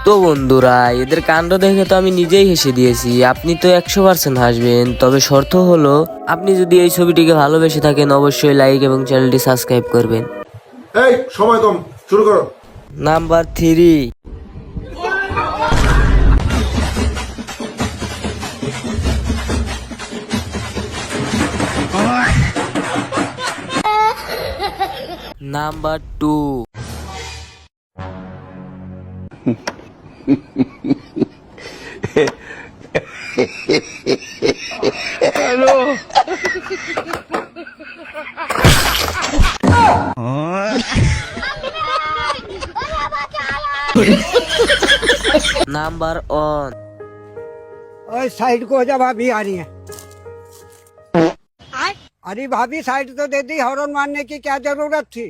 তো বন্ধুরা, এদের কাণ্ড দেখে তো আমি নিজেই হেসে দিয়েছি। আপনি তো 100% হাসবেন, তবে শর্ত হলো আপনি যদি এই ছবিটিকে ভালোবেসে থাকেন অবশ্যই লাইক এবং চ্যানেলটি সাবস্ক্রাইব করবেন। এই সময় কম, শুরু করো। নাম্বার 3। নাম্বার 2। नंबर 1। ओए साइड को हो जा, भाभी आ रही है। अरे भाभी साइड तो दे दी, हॉर्न मारने की क्या जरूरत थी।